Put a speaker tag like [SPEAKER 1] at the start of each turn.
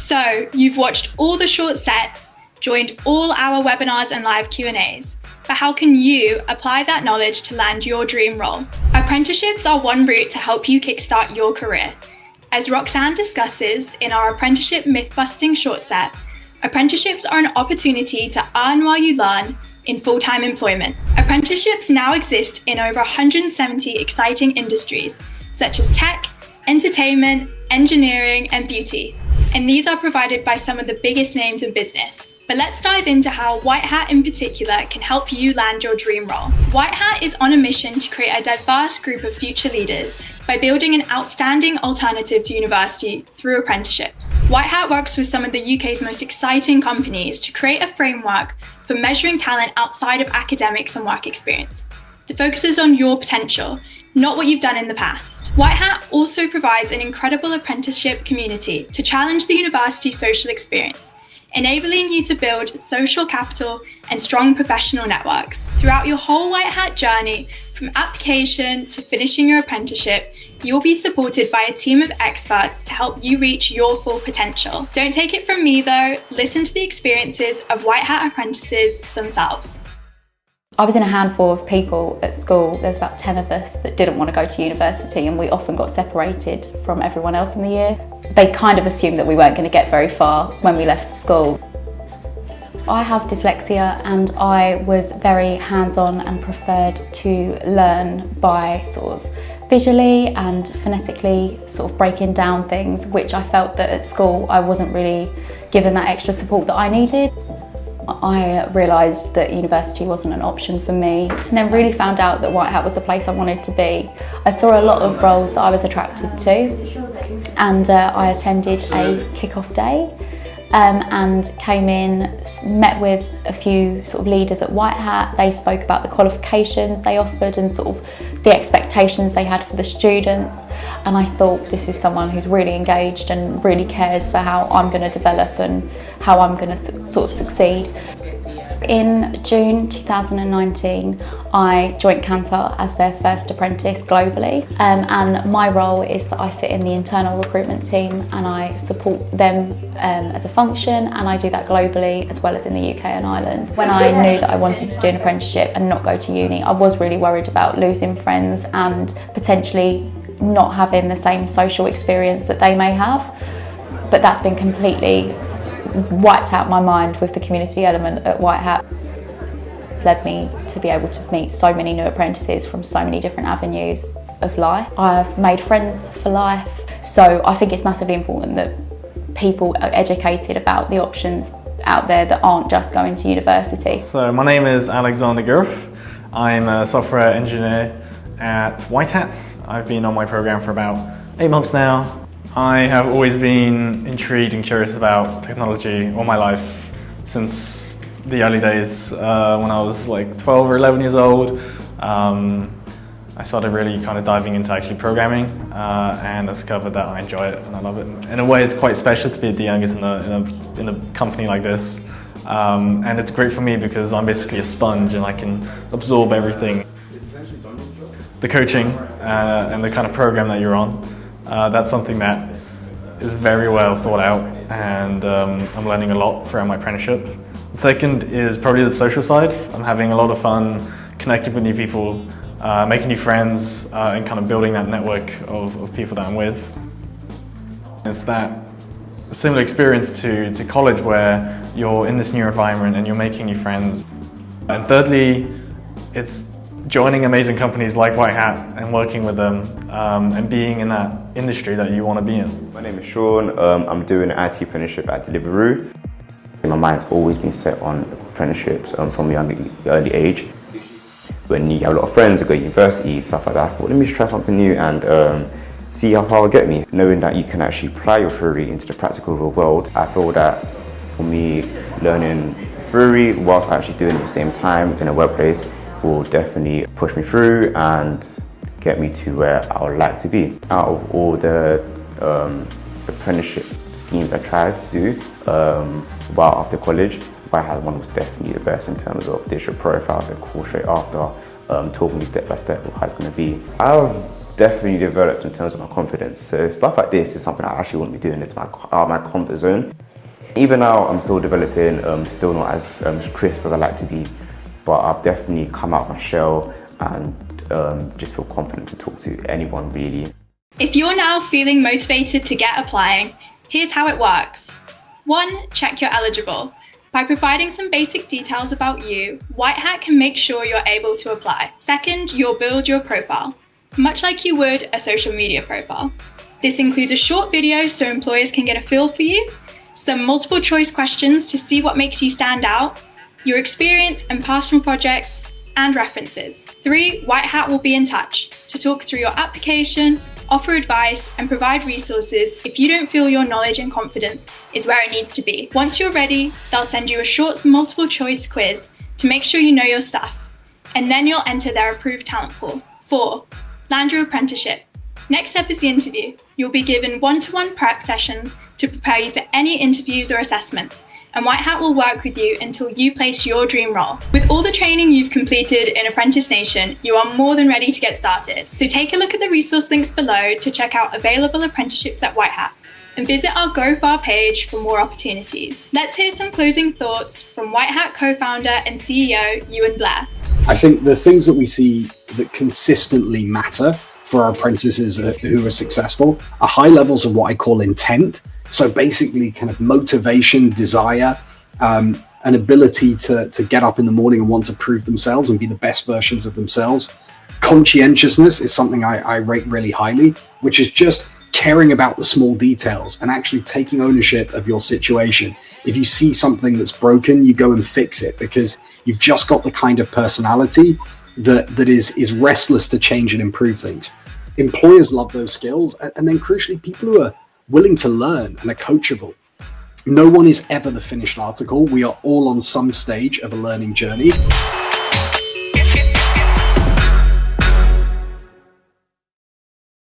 [SPEAKER 1] So you've watched all the short sets, joined all our webinars and live Q&As, but how can you apply that knowledge to land your dream role? Apprenticeships are one route to help you kickstart your career. As Roxanne discusses in our apprenticeship myth-busting short set, apprenticeships are an opportunity to earn while you learn in full-time employment. Apprenticeships now exist in over 170 exciting industries, such as tech, entertainment, engineering, and beauty. And these are provided by some of the biggest names in business. But let's dive into how WhiteHat in particular can help you land your dream role. WhiteHat is on a mission to create a diverse group of future leaders by building an outstanding alternative to university through apprenticeships. WhiteHat works with some of the UK's most exciting companies to create a framework for measuring talent outside of academics and work experience that focuses on your potential, not what you've done in the past. WhiteHat also provides an incredible apprenticeship community to challenge the university social experience, enabling you to build social capital and strong professional networks. Throughout your whole WhiteHat journey, from application to finishing your apprenticeship, you'll be supported by a team of experts to help you reach your full potential. Don't take it from me though, listen to the experiences of WhiteHat apprentices themselves.
[SPEAKER 2] I was in a handful of people at school. There was about 10 of us that didn't want to go to university, and we often got separated from everyone else in the year. They kind of assumed that we weren't going to get very far when we left school. I have dyslexia, and I was very hands-on and preferred to learn by sort of visually and phonetically sort of breaking down things, which I felt that at school I wasn't really given that extra support that I needed. I realised that university wasn't an option for me, and then really found out that WhiteHat was the place I wanted to be. I saw a lot of roles that I was attracted to, and I attended a kick-off day and came in, met with a few sort of leaders at WhiteHat. They spoke about the qualifications they offered and sort of the expectations they had for the students, and I thought, this is someone who's really engaged and really cares for how I'm going to develop and how I'm going to sort of succeed. In June 2019, I joined Kantar as their first apprentice globally, and my role is that I sit in the internal recruitment team and I support them as a function, and I do that globally as well as in the UK and Ireland. When I knew that I wanted to do an apprenticeship and not go to uni, I was really worried about losing friends and potentially not having the same social experience that they may have, but that's been completely wiped out my mind with the community element at WhiteHat. It's led me to be able to meet so many new apprentices from so many different avenues of life. I've made friends for life, so I think it's massively important that people are educated about the options out there that aren't just going to university.
[SPEAKER 3] So my name is Alexander Gurf. I'm a software engineer at WhiteHat. I've been on my program for about 8 months now. I have always been intrigued and curious about technology all my life, since the early days when I was like 12 or 11 years old. I started really kind of diving into actually programming and discovered that I enjoy it and I love it. In a way, it's quite special to be the youngest in a company like this. And it's great for me because I'm basically a sponge and I can absorb everything. The coaching and the kind of program that you're on, that's something that is very well thought out, and I'm learning a lot throughout my apprenticeship. The second is probably the social side. I'm having a lot of fun connecting with new people, making new friends, and kind of building that network of people that I'm with. It's that similar experience to college where you're in this new environment and you're making new friends. And thirdly, it's joining amazing companies like WhiteHat and working with them and being in that industry that you want to be in.
[SPEAKER 4] My name is Sean. I'm doing an IT apprenticeship at Deliveroo. My mind's always been set on apprenticeships from a young, early age. When you have a lot of friends who go to university, stuff like that, I thought, let me just try something new and see how far it'll get me. Knowing that you can actually apply your theory into the practical real world, I feel that for me, learning theory whilst actually doing it at the same time in a workplace will definitely push me through and get me to where I would like to be. Out of all the apprenticeship schemes I tried to do while after college, WhiteHat one was definitely the best in terms of digital profile, the course straight after, talking me step by step of how it's going to be. I have definitely developed in terms of my confidence. So stuff like this is something I actually wouldn't be doing. It's my comfort zone. Even now, I'm still developing, still not as crisp as I like to be, but I've definitely come out my shell and just feel confident to talk to anyone really.
[SPEAKER 1] If you're now feeling motivated to get applying, here's how it works. 1. Check you're eligible. By providing some basic details about you, WhiteHat can make sure you're able to apply. 2nd, you'll build your profile, much like you would a social media profile. This includes a short video so employers can get a feel for you, some multiple choice questions to see what makes you stand out, your experience and personal projects, and references. 3. WhiteHat will be in touch to talk through your application, offer advice, and provide resources if you don't feel your knowledge and confidence is where it needs to be. Once you're ready, they'll send you a short multiple choice quiz to make sure you know your stuff, and then you'll enter their approved talent pool. 4. Land your apprenticeship. Next step is the interview. You'll be given one-to-one prep sessions to prepare you for any interviews or assessments, and WhiteHat will work with you until you place your dream role. With all the training you've completed in Apprentice Nation, you are more than ready to get started. So take a look at the resource links below to check out available apprenticeships at WhiteHat, and visit our Go Far page for more opportunities. Let's hear some closing thoughts from WhiteHat co-founder and CEO, Ewan Blair.
[SPEAKER 5] I think the things that we see that consistently matter for our apprentices who are successful are high levels of what I call intent. So basically kind of motivation, desire, an ability to get up in the morning and want to prove themselves and be the best versions of themselves. Conscientiousness is something I rate really highly, which is just caring about the small details and actually taking ownership of your situation. If you see something that's broken, you go and fix it because you've just got the kind of personality that is restless to change and improve things. Employers love those skills, and then crucially, people who are willing to learn and are coachable. No one is ever the finished article. We are all on some stage of a learning journey.